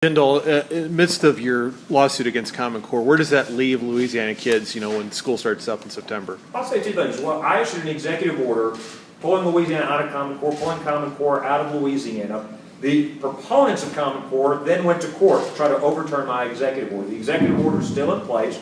Jindal, in the midst of your lawsuit against Common Core, where does that leave Louisiana kids, when school starts up in September? I'll say two things. Well, I issued an executive order pulling Louisiana out of Common Core, pulling Common Core out of Louisiana. The proponents of Common Core then went to court to try to overturn my executive order. The executive order is still in place.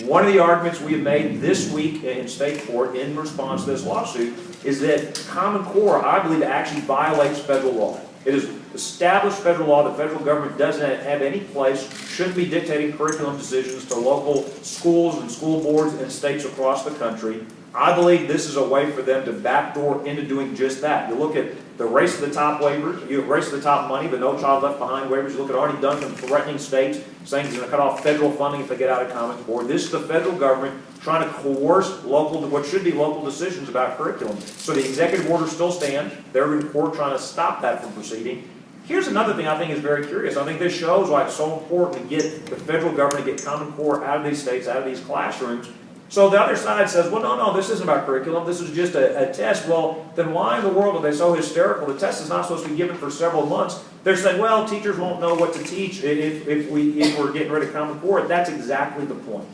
One of the arguments we have made this week in state court in response to this lawsuit is that Common Core, I believe, actually violates federal law. It is established federal law. The federal government doesn't have any place, shouldn't be dictating curriculum decisions to local schools and school boards in states across the country. I believe this is a way for them to backdoor into doing just that. You look at the race to the top waivers, you race to the top money, but no child left behind waivers. You look at Arnie Duncan threatening states, saying he's going to cut off federal funding if they get out of Common Core. This is the federal government trying to coerce what should be local decisions about curriculum. So the executive order still stands. They're in court trying to stop that from proceeding. Here's another thing I think is very curious. I think this shows why it's so important to get the federal government to get Common Core out of these states, out of these classrooms. So the other side says, well, no, this isn't about curriculum. This is just a test. Well, then why in the world are they so hysterical? The test is not supposed to be given for several months. They're saying, well, teachers won't know what to teach if we're getting rid of Common Core. That's exactly the point.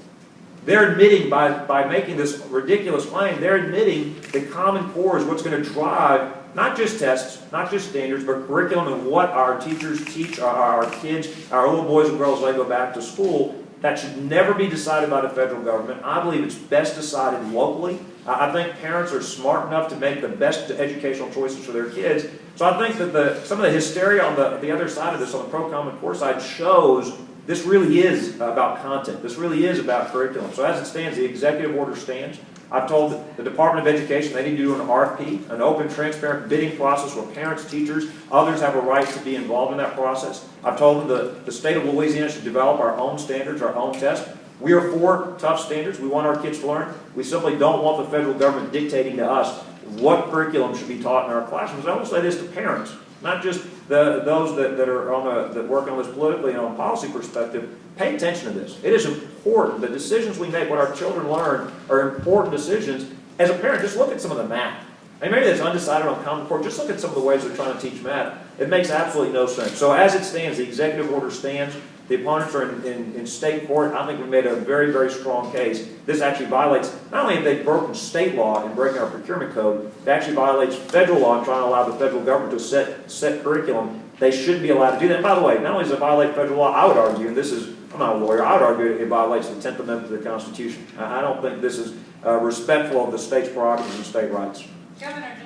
They're admitting, by making this ridiculous claim, they're admitting that Common Core is what's going to drive not just tests, not just standards, but curriculum and what our teachers teach our kids, our little boys and girls as they go back to school. That should never be decided by the federal government. I believe it's best decided locally. I think parents are smart enough to make the best educational choices for their kids. So I think that some of the hysteria on the other side of this, on the pro-Common Core side, shows this really is about content. This really is about curriculum. So as it stands, the executive order stands. I've told the Department of Education they need to do an RFP, an open, transparent bidding process where parents, teachers, others have a right to be involved in that process. I've told them the state of Louisiana should develop our own standards, our own tests. We are for tough standards. We want our kids to learn. We simply don't want the federal government dictating to us what curriculum should be taught in our classrooms. I will say this to parents, not just those that are that work on this politically and on a policy perspective. Pay attention to this. It is important. The decisions we make, what our children learn, are important decisions. As a parent, just look at some of the math. And maybe that's undecided on Common Core. Just look at some of the ways they're trying to teach math. It makes absolutely no sense. So as it stands, the executive order stands. The opponents are in state court. I think we made a very, very strong case. This actually violates, not only have they broken state law in breaking our procurement code, it actually violates federal law in trying to allow the federal government to set curriculum. They shouldn't be allowed to do that. And by the way, not only does it violate federal law, I would argue, and I'm not a lawyer, I would argue it violates the 10th Amendment to the Constitution. I don't think this is respectful of the state's prerogatives and state rights. Governor,